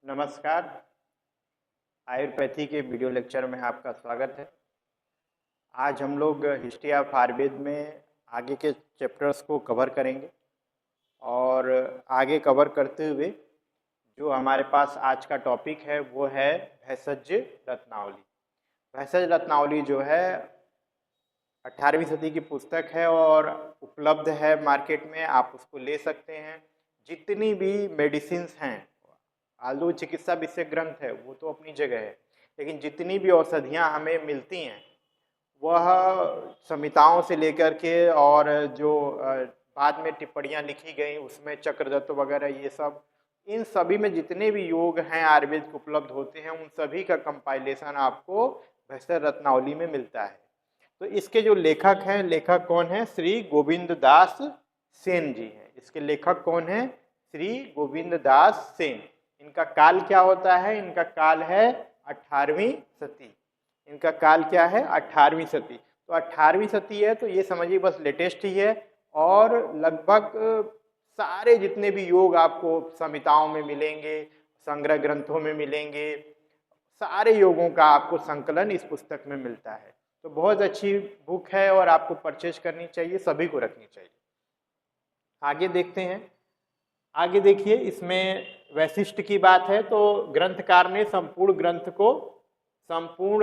नमस्कार। आयुर्वेदी के video lecture में आपका स्वागत है। आज हम लोग हिस्ट्री ऑफ आयुर्वेद में आगे के चैप्टर्स को कवर करेंगे और आगे कवर करते हुए जो हमारे पास आज का टॉपिक है वो है भेषज रत्नावली। भेषज रत्नावली जो है 18वीं सदी की पुस्तक है और उपलब्ध है मार्केट में, आप उसको ले सकते हैं। जितनी भी मेडिसिन्स हैं, आलू चिकित्सा विषय ग्रंथ है वो तो अपनी जगह है, लेकिन जितनी भी औषधियाँ हमें मिलती हैं वह संहिताओं से लेकर के और जो बाद में टिप्पणियाँ लिखी गई उसमें चक्रदत्त वगैरह ये सब, इन सभी में जितने भी योग हैं आयुर्वेद को उपलब्ध होते हैं उन सभी का कंपाइलेशन आपको भेषज रत्नावली में मिलता है। तो इसके जो लेखक हैं, लेखक कौन है? श्री गोविंद दास सेन जी हैं। इसके लेखक कौन है? श्री गोविंद दास सेन। इनका काल क्या होता है? इनका काल है 18वीं सदी। इनका काल क्या है? 18वीं सदी। तो 18वीं सदी है तो ये समझिए बस लेटेस्ट ही है और लगभग सारे जितने भी योग आपको संहिताओं में मिलेंगे, संग्रह ग्रंथों में मिलेंगे, सारे योगों का आपको संकलन इस पुस्तक में मिलता है। तो बहुत अच्छी बुक है और आपको परचेज करनी चाहिए, सभी को रखनी चाहिए। आगे देखते हैं। आगे देखिए, इसमें वैशिष्ट की बात है तो ग्रंथकार ने संपूर्ण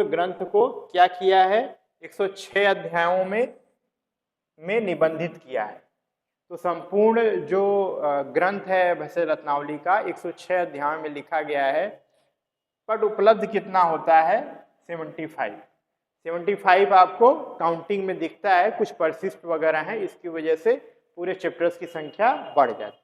ग्रंथ को क्या किया है? 106 अध्यायों में निबंधित किया है। तो संपूर्ण जो ग्रंथ है भेषज रत्नावली का 106 अध्यायों में लिखा गया है। पर उपलब्ध कितना होता है? 75 आपको काउंटिंग में दिखता है, कुछ परिशिष्ट वगैरह हैं, इसकी वजह से पूरे चैप्टर्स की संख्या बढ़ जाती है।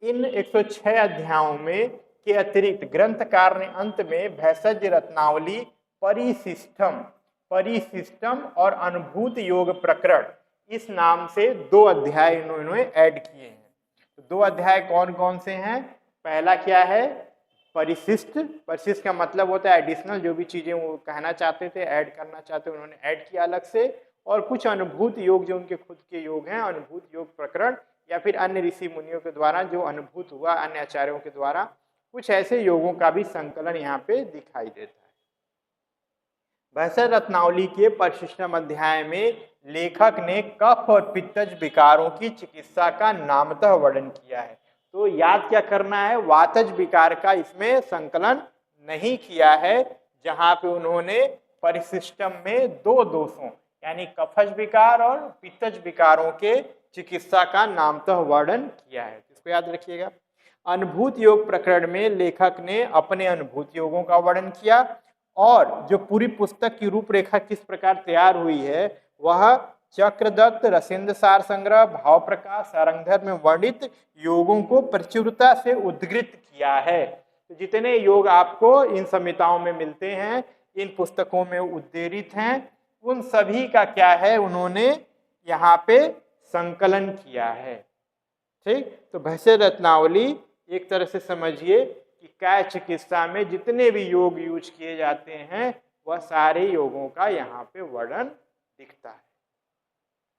इन 106 अध्यायों में के अतिरिक्त ग्रंथकार ने अंत में भेषज रत्नावली परिशिष्टम और अनुभूत योग प्रकरण इस नाम से 2 अध्याय इन्होंने ऐड किए हैं। तो 2 अध्याय कौन कौन से हैं? पहला क्या है? परिशिष्ट का मतलब होता है एडिशनल, जो भी चीजें वो कहना चाहते थे, ऐड करना चाहते थे, उन्होंने ऐड किया अलग से। और कुछ अनुभूत योग जो उनके खुद के योग हैं, अनुभूत योग प्रकरण, या फिर अन्य ऋषि मुनियों के द्वारा जो अनुभूत हुआ, अन्य आचार्यों के द्वारा, कुछ ऐसे योगों का भी संकलन यहाँ पे दिखाई देता है। भेषज रत्नावली के परिशिष्टम अध्याय में लेखक ने कफ और पित्तज विकारों की चिकित्सा का नामतः वर्णन किया है। तो याद क्या करना है? वातज विकार का इसमें संकलन नहीं किया है, जहां पे उन्होंने परिशिष्टम में 2 दोषों यानी कफज विकार और पित्तज विकारों के चिकित्सा का नामतः वर्णन किया है। इसको याद रखिएगा। अनुभूत योग प्रकरण में लेखक ने अपने अनुभूत योगों का वर्णन किया और जो पूरी पुस्तक की रूपरेखा किस प्रकार तैयार हुई है वह चक्रदत्त, रसेंद्र सार संग्रह, भाव प्रकाश, सारंगधर में वर्णित योगों को प्रचुरता से उद्धृत किया है। तो जितने योग आपको इन संहिताओं में मिलते हैं, इन पुस्तकों में उद्धृत हैं, उन सभी का क्या है? उन्होंने यहाँ पे संकलन किया है। ठीक, तो भेषज रत्नावली एक तरह से समझिए कि काय चिकित्सा में जितने भी योग यूज किए जाते हैं वह सारे योगों का यहाँ पे वर्णन दिखता है।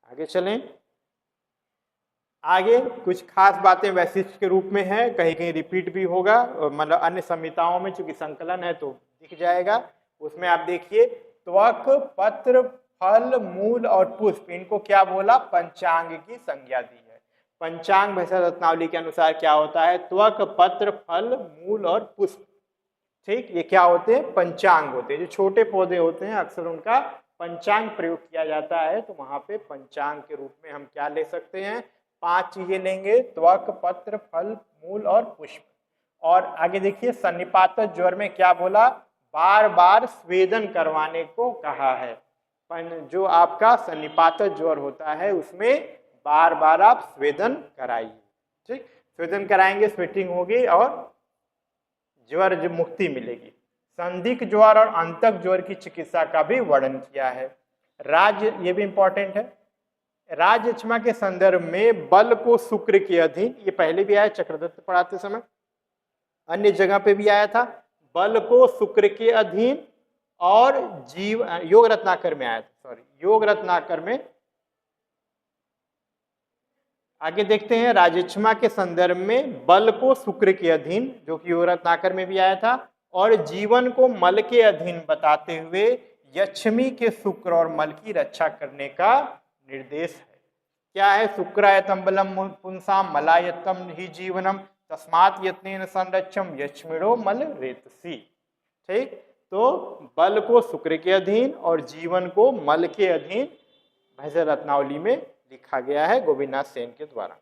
आगे चलें। आगे कुछ खास बातें वैशिष्ट के रूप में है, कहीं कहीं रिपीट भी होगा, मतलब अन्य संहिताओं में चूंकि संकलन है तो दिख जाएगा। उसमें आप देखिए, त्वक, पत्र, फल, मूल और पुष्प, इनको क्या बोला? पंचांग की संज्ञा दी है। पंचांग भेषज रत्नावली के अनुसार क्या होता है? त्वक, पत्र, फल, मूल और पुष्प। ठीक, ये क्या होते हैं? पंचांग होते हैं। जो छोटे पौधे होते हैं अक्सर उनका पंचांग प्रयोग किया जाता है, तो वहां पे पंचांग के रूप में हम क्या ले सकते हैं? 5 चीजें लेंगे, त्वक, पत्र, फल, मूल और पुष्प। और आगे देखिए, सन्निपात ज्वर में क्या बोला? बार बार स्वेदन करवाने को कहा है। जो आपका सन्निपात ज्वर होता है उसमें बार बार आप स्वेदन कराइए। ठीक, स्वेदन कराएंगे, स्वेटिंग होगी और ज्वर जो मुक्ति मिलेगी। संदिग्ध ज्वर और अंतक ज्वर की चिकित्सा का भी वर्णन किया है। राज्य, ये भी इंपॉर्टेंट है, राज्यक्षमा के संदर्भ में बल को शुक्र के अधीन, ये पहले भी आया चक्रदत्त पढ़ाते समय, अन्य जगह पे भी आया था, बल को शुक्र के अधीन, और जीव योग रत्नाकर में आया था, योग रत्नाकर में आगे देखते हैं, राजक्षमा के संदर्भ में बल को शुक्र के अधीन, जो कि योग रत्नाकर में भी आया था, और जीवन को मल के अधीन बताते हुए यक्षमी के शुक्र और मल की रक्षा करने का निर्देश है। क्या है? शुक्रायतम बलम पुंसाम मलायतम ही जीवनम तस्मात् यत्नेन संरक्षम यक्ष्मिणो मल रेतसी। ठीक, तो बल को शुक्र के अधीन और जीवन को मल के अधीन भैंसे रत्नावली में लिखा गया है गोविंदनाथ सेन के द्वारा,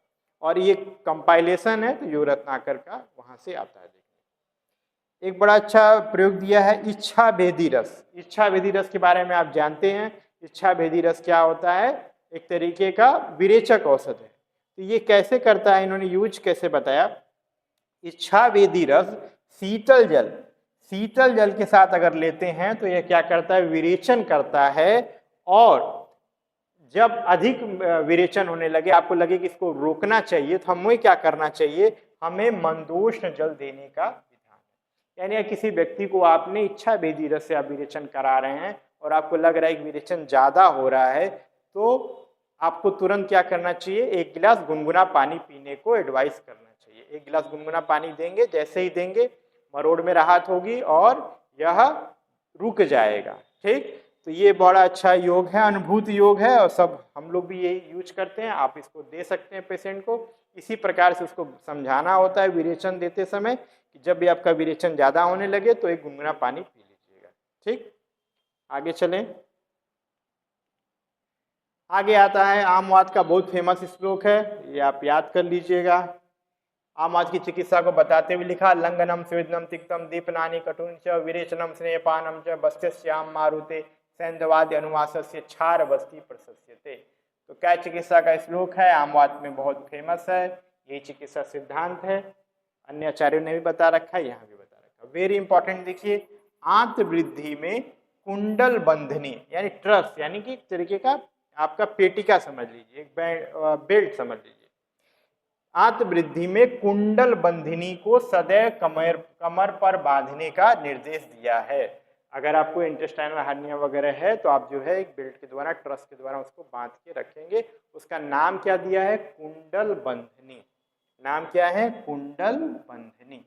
और ये कंपाइलेशन है तो योग रत्नाकर का वहां से आता है। एक बड़ा अच्छा प्रयोग दिया है इच्छा भेदी रस। इच्छा भेदी रस के बारे में आप जानते हैं, इच्छा भेदी रस क्या होता है? एक तरीके का विरेचक औषध है। तो ये कैसे करता है, इन्होंने यूज कैसे बताया? इच्छा भेदी रस शीतल जल के साथ अगर लेते हैं तो यह क्या करता है? विरेचन करता है, और जब अधिक विरेचन होने लगे, आपको लगे कि इसको रोकना चाहिए, तो हमें क्या करना चाहिए? हमें मंदोष्ण जल देने का विधान। यानी किसी व्यक्ति को आपने इच्छा भेदी रस से आप विरेचन करा रहे हैं और आपको लग रहा है कि विरेचन ज्यादा हो रहा है, तो आपको तुरंत क्या करना चाहिए? एक गिलास गुनगुना पानी पीने को एडवाइस करना चाहिए। एक गिलास गुनगुना पानी देंगे, जैसे ही देंगे मरोड़ में राहत होगी और यह रुक जाएगा। ठीक, तो ये बड़ा अच्छा योग है, अनुभूत योग है, और सब हम लोग भी यही यूज करते हैं। आप इसको दे सकते हैं पेशेंट को। इसी प्रकार से उसको समझाना होता है विरेचन देते समय कि जब भी आपका विरेचन ज्यादा होने लगे तो एक गुनगुना पानी पी लीजिएगा। ठीक, आगे चलें। आगे आता है आमवात का बहुत फेमस श्लोक है, ये आप याद कर लीजिएगा। आमवात की चिकित्सा को बताते हुए लिखा, लंघनम स्वेदनम तिक्तम दीपनानि कटुन च विरेचनम स्नेहपानम च बस्त्यस्याम मारुते सैंधवाद्य अनुवासस्य क्षार बस्ती प्रशस्यते। तो क्या चिकित्सा का श्लोक है, आमवात में बहुत फेमस है, यही चिकित्सा सिद्धांत है। अन्य आचार्यों ने भी बता रखा है, यहाँ भी बता रखा है। वेरी इंपॉर्टेंट, देखिए, आंत वृद्धि में कुंडल बंधनी यानी ट्रस, यानी कि तरीके का आपका पेटिका समझ लीजिए, एक बेल्ट समझ लीजिए। आंत वृद्धि में कुंडल बंधिनी को सदैव कमर पर बांधने का निर्देश दिया है। अगर आपको इंटेस्टाइनल हार्निया वगैरह है तो आप जो है एक बेल्ट के द्वारा, ट्रस के द्वारा उसको बांध के रखेंगे। उसका नाम क्या दिया है? कुंडल बंधनी। नाम क्या है? कुंडल बंधनी।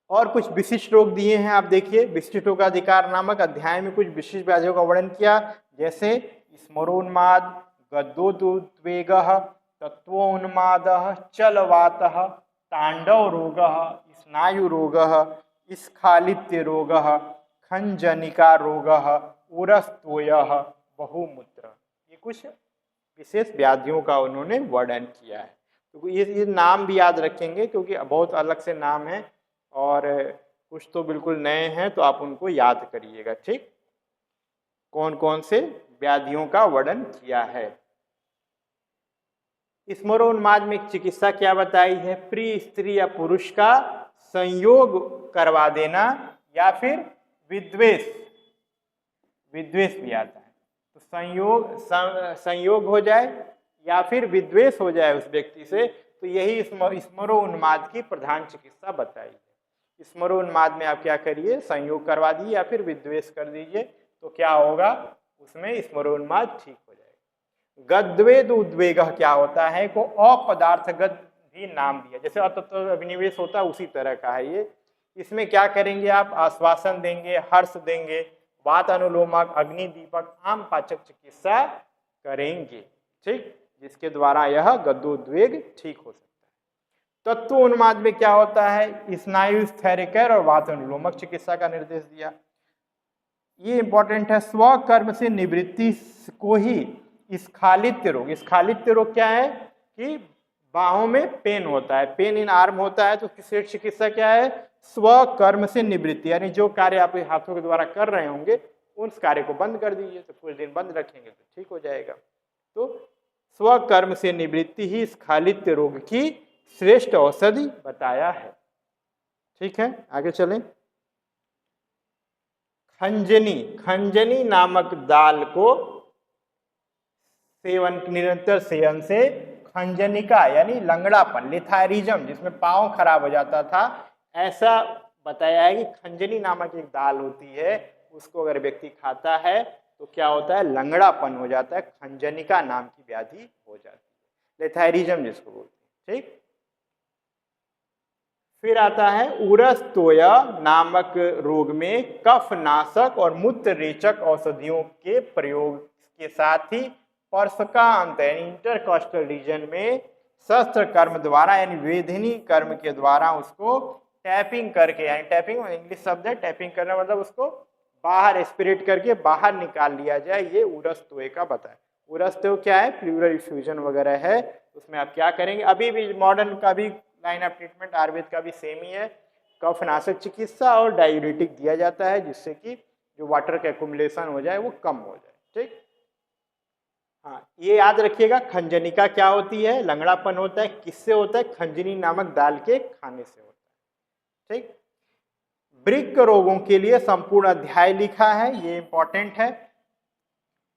और कुछ विशिष्ट रोग दिए हैं, आप देखिए। विशिष्ट रोग अधिकार नामक अध्याय में कुछ विशिष्ट व्याधियों का वर्णन किया, जैसे स्मरोन्माद, गद्योद्वेग, तत्वोन्माद, चलवात, तांडव रोग, स्नायु रोग, स्खालित्य रोग, खंजनिका रोग, उरस्तोय, बहुमूत्र। ये कुछ विशेष व्याधियों का उन्होंने वर्णन किया है। तो ये नाम भी याद रखेंगे क्योंकि बहुत अलग से नाम है और कुछ तो बिल्कुल नए हैं, तो आप उनको याद करिएगा। ठीक, कौन कौन से व्याधियों का वर्णन किया है। स्मरोन्माद में चिकित्सा क्या बताई है? प्रिय स्त्री या पुरुष का संयोग करवा देना या फिर विद्वेष भी आता है। तो संयोग हो जाए या फिर विद्वेष हो जाए उस व्यक्ति से, तो यही स्मरोन्माद की प्रधान चिकित्सा बताई है। स्मरोन्माद में आप क्या करिए? संयोग करवा दीजिए या फिर विद्वेष कर दीजिए, तो क्या होगा? उसमें स्मरोन्माद ठीक हो जाएगा। गद्वेद उद्वेग क्या होता है? को अपदार्थगत भी नाम दिया, जैसे अतत्व अभिनिवेश होता है उसी तरह का है ये। इसमें क्या करेंगे आप? आश्वासन देंगे, हर्ष देंगे, वातानुलोमक, अग्नि दीपक, आम पाचक चिकित्सा करेंगे। ठीक, जिसके द्वारा यह गद्योद्वेग ठीक हो सकता है। तत्वोन्माद में क्या होता है? स्नायु स्थैर्यकर और वातानुलोमक चिकित्सा का निर्देश दिया। ये इंपॉर्टेंट है। स्वकर्म से निवृत्ति को ही स्खालित्य रोग। स्खालित्य रोग क्या है? कि बाहों में पेन होता है, पेन इन आर्म होता है, तो किसी चिकित्सा क्या है? स्वकर्म से निवृत्ति, यानी जो कार्य आप हाथों के द्वारा कर रहे होंगे उस कार्य को बंद कर दीजिए, तो कुछ दिन बंद रखेंगे तो ठीक हो जाएगा। तो स्वकर्म से निवृत्ति ही स्खालित्य रोग की श्रेष्ठ औषधि बताया है। ठीक है, आगे चलें। खंजनी नामक दाल को निरंतर सेवन से खंजनिका यानी लंगड़ापन, लिथायरिज्म, जिसमें पांव खराब हो जाता था, ऐसा बताया है कि खंजनी नामक एक दाल होती है, उसको अगर व्यक्ति खाता है तो क्या होता है? लंगड़ापन हो जाता है, खंजनिका नाम की व्याधि हो जाती है। लेथायरिज्म जिसको बोलते हैं। ठीक, फिर आता है उरस तोया नामक रोग में कफनाशक और मूत्ररेचक औषधियों के प्रयोग के साथ ही पर्श का अंत यानी इंटरकॉस्टल रीजन में शस्त्र कर्म द्वारा यानी वेधनी कर्म के द्वारा उसको टैपिंग करके, यानी टैपिंग इंग्लिश शब्द है, टैपिंग करना मतलब उसको बाहर एस्पिरेट करके बाहर निकाल लिया जाए, ये उरस तोय का बताए। उरस तोय क्या है, प्लूरल इफ्यूजन वगैरह है, उसमें आप क्या करेंगे, अभी भी मॉडर्न का भी लाइन ऑफ ट्रीटमेंट आयुर्वेद का भी सेम ही है, कफनाशक चिकित्सा और डायूरेटिक दिया जाता है जिससे कि जो वाटर का एक्युमुलेशन हो जाए वो कम हो जाए। ठीक, हाँ ये याद रखिएगा, खंजनिका क्या होती है, लंगड़ापन होता है, किससे होता है, खंजनी नामक दाल के खाने से होता है। ठीक, वृक्क रोगों के लिए संपूर्ण अध्याय लिखा है, ये इंपॉर्टेंट है,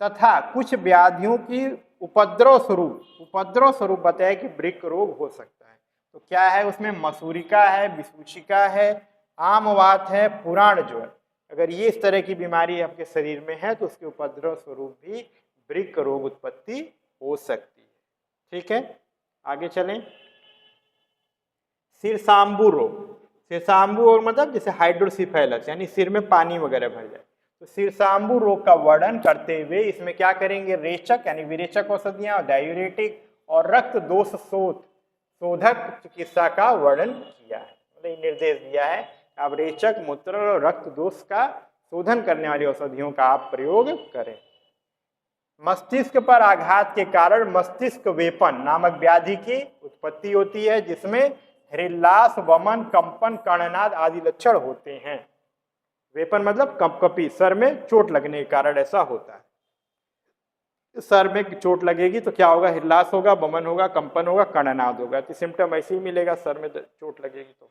तथा कुछ व्याधियों की उपद्रव स्वरूप बताया कि वृक्क रोग हो सकता है। तो क्या है उसमें, मसूरिका है, विसूचिका है, आमवात है, पुराण ज्वर, अगर ये इस तरह की बीमारी आपके शरीर में है तो उसके उपद्रव स्वरूप भी वृक्क रोग उत्पत्ति हो सकती है। ठीक है, आगे चलें। सिरसाम्बु रोग, सिरसाम्बु रोग मतलब जैसे हाइड्रोसिफेलस यानी सिर में पानी वगैरह भर जाए, तो सिरसाम्बु रोग का वर्णन करते हुए इसमें क्या करेंगे, रेचक यानी विरेचक औषधियां, डायूरेटिक और रक्त दोष शोधक चिकित्सा का वर्णन किया है, मतलब निर्देश दिया है आप रेचक, मूत्र और रक्त दोष का शोधन करने वाली औषधियों का आप प्रयोग करें। मस्तिष्क पर आघात के कारण मस्तिष्क वेपन नामक व्याधि की उत्पत्ति होती है जिसमें हृल्लास, वमन, कंपन, कर्णनाद आदि लक्षण होते हैं। वेपन मतलब कंपकपी, सर में चोट लगने के कारण ऐसा होता है। सर में चोट लगेगी तो क्या होगा, हृल्लास होगा, वमन होगा, कंपन होगा, कर्णनाद होगा, तो सिम्टम ऐसे ही मिलेगा, सर में चोट लगेगी तो।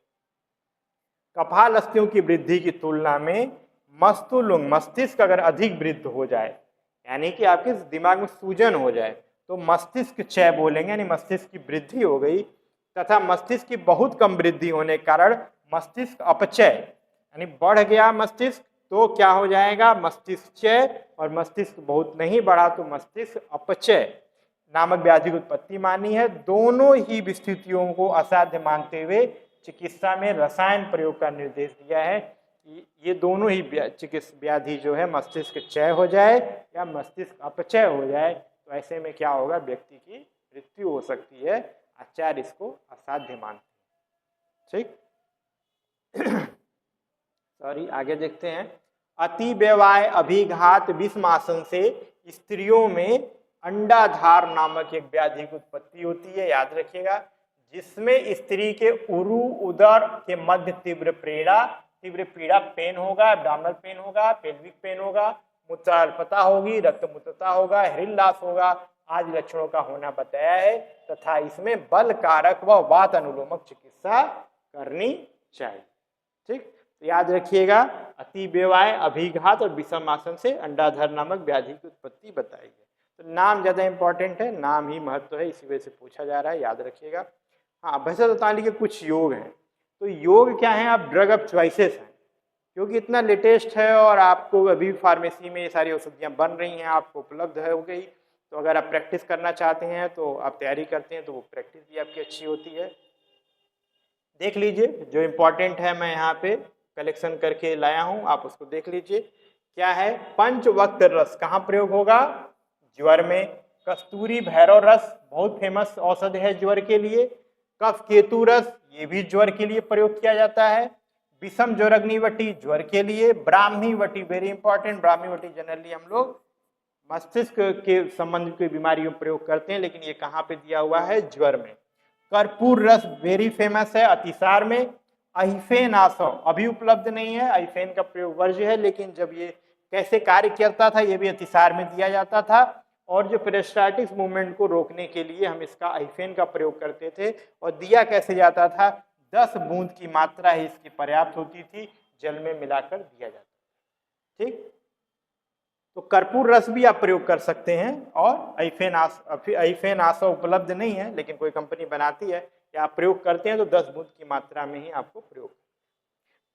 कपालस्थ्यों की वृद्धि की तुलना में मस्तुलुंग मस्तिष्क अगर अधिक वृद्ध हो जाए यानी कि आपके दिमाग में सूजन हो जाए तो मस्तिष्क क्षय बोलेंगे, यानी मस्तिष्क की वृद्धि हो गई, तथा मस्तिष्क की बहुत कम वृद्धि होने के कारण मस्तिष्क अपचय यानी बढ़ गया मस्तिष्क तो क्या हो जाएगा, मस्तिष्क क्षय, और मस्तिष्क बहुत नहीं बढ़ा तो मस्तिष्क अपचय नामक व्याधि की उत्पत्ति मानी है। दोनों ही स्थितियों को असाध्य मानते हुए चिकित्सा में रसायन प्रयोग का निर्देश दिया है कि ये दोनों ही व्याधि जो है मस्तिष्क क्षय हो जाए या मस्तिष्क अपचय हो जाए तो ऐसे में क्या होगा, व्यक्ति की मृत्यु हो सकती है। आचार्य इसको असाध्य मानते हैं। ठीक सॉरी, आगे देखते हैं। अति व्यवाय अभिघात विषमासन से स्त्रियों में अंडाधार नामक एक व्याधि की उत्पत्ति होती है, याद रखिएगा, जिसमें स्त्री के उरु उदर के मध्य तीव्र पीड़ा पेन होगा, एब्डोमिनल पेन होगा, पेल्विक पेन होगा, मूत्राल्पता होगी, रक्तमूत्रता होगा, हृदयास होगा आदि लक्षणों का होना बताया है, तथा इसमें बल कारक व वात अनुलोमक चिकित्सा करनी चाहिए। ठीक, तो याद रखिएगा, अति व्यवाय अभिघात और विषमासन से अंडाधार नामक व्याधि की उत्पत्ति बताई है। तो नाम ज्यादा इंपॉर्टेंट है, नाम ही महत्व है, इसी वजह से पूछा जा रहा है, याद रखिएगा। हाँ, भैंसताली के कुछ योग हैं, तो योग क्या है, आप ड्रग ऑफ चॉइसेस हैं, क्योंकि इतना लेटेस्ट है और आपको अभी फार्मेसी में ये सारी औषधियाँ बन रही हैं, आपको उपलब्ध हो गई, तो अगर आप प्रैक्टिस करना चाहते हैं तो आप तैयारी करते हैं तो वो प्रैक्टिस भी आपकी अच्छी होती है। देख लीजिए, जो इम्पोर्टेंट है मैं यहाँ पे कलेक्शन करके लाया हूँ, आप उसको देख लीजिए। क्या है, पंचवक्त रस कहाँ प्रयोग होगा, ज्वर में। कस्तूरी भैरव रस बहुत फेमस औषधि है ज्वर के लिए। कफ केतु रस ये भी ज्वर के लिए प्रयोग किया जाता है। विषम ज्वरग्निवटी ज्वर के लिए। ब्राह्मी वटी वेरी इंपॉर्टेंट, ब्राह्मी वटी जनरली हम लोग मस्तिष्क के संबंध की बीमारियों में प्रयोग करते हैं, लेकिन ये कहाँ पे दिया हुआ है, ज्वर में। कर्पूर रस वेरी फेमस है अतिसार में। अहिफेन आसव अभी उपलब्ध नहीं है, अहिफेन का प्रयोग वर्ज्य है, लेकिन जब ये कैसे कार्य करता था ये भी अतिसार में दिया जाता था, और जो पेरिस्टाल्टिक मूवमेंट को रोकने के लिए हम इसका अहिफेन का प्रयोग करते थे, और दिया कैसे जाता था, 10 बूंद की मात्रा ही इसकी पर्याप्त होती थी, जल में मिलाकर दिया जाता था। ठीक, तो कर्पूर रस भी आप प्रयोग कर सकते हैं, और अहिफेन आसव उपलब्ध नहीं है लेकिन कोई कंपनी बनाती है या आप प्रयोग करते हैं तो 10 बूंद की मात्रा में ही आपको प्रयोग।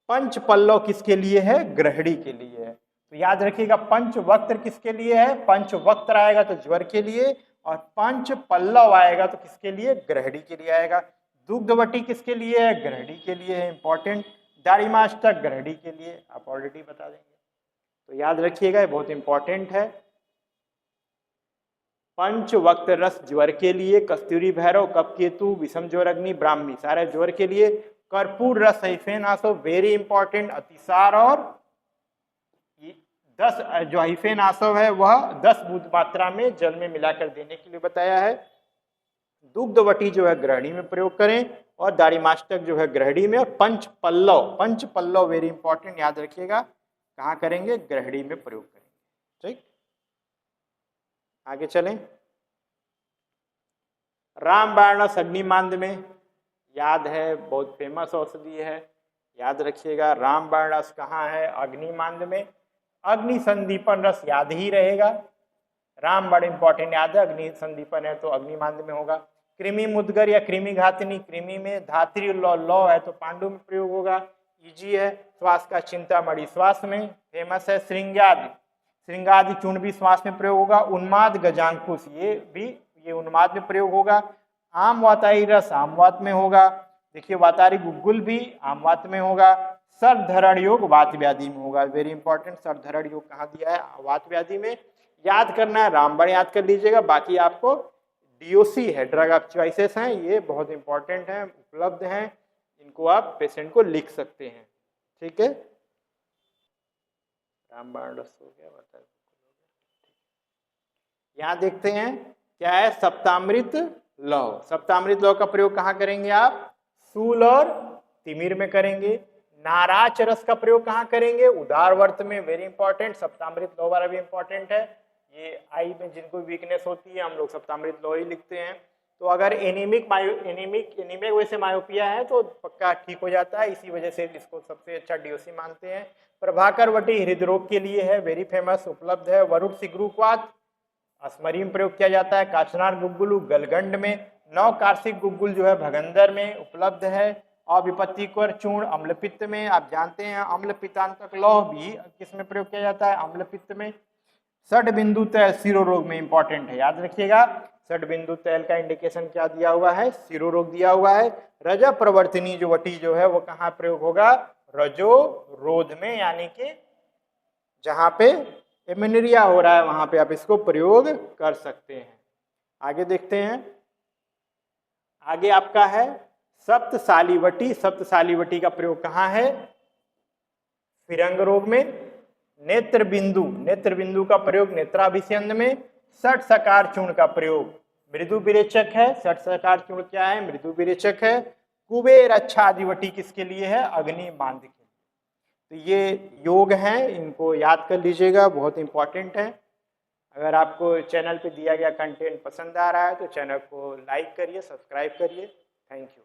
पंच पल्लव किसके लिए है, ग्रहणी के लिए है। तो याद रखिएगा पंचवक्त्र किसके लिए है, पंचवक्त्र आएगा तो ज्वर के लिए, और पंच पल्लव आएगा तो किसके लिए, ग्रहणी के लिए आएगा। दुग्धवटी किसके लिए है, ग्रहणी के लिए है, इंपॉर्टेंट। दारिमाष्टक ग्रहणी के लिए, आप ऑलरेडी बता देंगे, तो याद रखिएगा ये बहुत इंपॉर्टेंट है। पंचवक्त्र रस ज्वर के लिए, कस्तूरी भैरव कफ केतु, विषम ज्वर अग्नि ब्राह्मी सारे ज्वर के लिए, कर्पूर रस हाइफेनासो वेरी इंपॉर्टेंट, अतिसार, और 10 जो हाइफेनासव है वह 10 बूंद मात्रा में जल में मिलाकर देने के लिए बताया है। दुग्धवटी जो है ग्रहणी में प्रयोग करें, और दारिमाष्टक जो है ग्रहणी में, और पंच पल्लव वेरी इंपॉर्टेंट, याद रखिएगा कहाँ करेंगे, ग्रहणी में प्रयोग करेंगे। ठीक, आगे चलें। रामबाणस अग्निमांद में, याद है बहुत फेमस औषधि है, याद रखिएगा रामबाणस कहाँ है, अग्निमांद में। अग्नि संदीपन रस याद ही रहेगा, राम बड़े इंपॉर्टेंट याद है, अग्नि संदीपन है तो अग्निमांद में होगा। कृमि मुदगर या कृमि घातनी, कृमि में, धात्री लौ है तो पांडु में प्रयोग होगा, इजी है। श्वास का चिंतामणि श्वास में फेमस है। श्रृंगादि चूर्ण भी श्वास में प्रयोग होगा। उन्माद गजांकुश ये उन्माद में प्रयोग होगा। आम वाताई रस आमवात में होगा। देखिए वातारी गुग्गुल भी आमवात में होगा। सर्वधरण योग वात व्याधि में होगा, वेरी इंपॉर्टेंट। सर्वधरण योग कहाँ दिया है, वात व्याधि में। याद करना है, रामबाण याद कर लीजिएगा, बाकी आपको डीओसी है, ड्रग ऑफ चॉइसेस हैं, ये बहुत इंपॉर्टेंट हैं, उपलब्ध हैं, इनको आप पेशेंट को लिख सकते हैं। ठीक है, रामबाण रस हो गया, बता। यहाँ देखते हैं क्या है, सप्तामृत लौ। सप्तामृत लौ का प्रयोग कहाँ करेंगे आप, सूल और तिमिर में करेंगे। नाराच रस का प्रयोग कहाँ करेंगे, उदार वर्त में, वेरी इंपॉर्टेंट। सप्तामृत लौ वाला भी इंपॉर्टेंट है, ये आई में जिनको वीकनेस होती है हम लोग सप्तामृत लौ ही लिखते हैं। तो अगर एनीमिक वजह से मायोपिया है तो पक्का ठीक हो जाता है, इसी वजह से इसको सबसे अच्छा डीओसी मानते हैं। प्रभाकर वटी हृदरोग के लिए है, वेरी फेमस, उपलब्ध है। वरुण सिगरूकवात अस्मरी में प्रयोग किया जाता है। काचनार गुग्गुल गलगंड में। नौ कार्सिक गुग्गुल जो है भगंदर में उपलब्ध है। और विपत्तिकर चूर्ण अम्लपित्त में, आप जानते हैं अम्ल पित्तांतक लौह भी किसमें प्रयोग किया जाता है, अम्लपित्त में। षड बिंदु तैल शिरोरोग में इंपॉर्टेंट है, याद रखिएगा। षड बिंदु तैल का इंडिकेशन क्या दिया हुआ है, शिरोरोग दिया हुआ है। रज प्रवर्तनी जो वटी जो है वो कहाँ प्रयोग होगा, रजो रोध में, यानी कि जहां पे एमेनेरिया हो रहा है वहां पे आप इसको प्रयोग कर सकते हैं। आगे देखते हैं, आगे आपका है सप्तसालीवटी। सप्तसालीवटी का प्रयोग कहाँ है, फिरंग रोग में। नेत्र बिंदु का प्रयोग नेत्राभिसंध में। षट सकार चूर्ण का प्रयोग मृदु विरेचक है। षट सकार चूर्ण क्या है, मृदु विरेचक है। कुबेर अच्छादिवटी किसके लिए है, अग्नि मांद के लिए। तो ये योग हैं, इनको याद कर लीजिएगा, बहुत इंपॉर्टेंट है। अगर आपको चैनल पे दिया गया कंटेंट पसंद आ रहा है तो चैनल को लाइक करिए, सब्सक्राइब करिए। Thank you.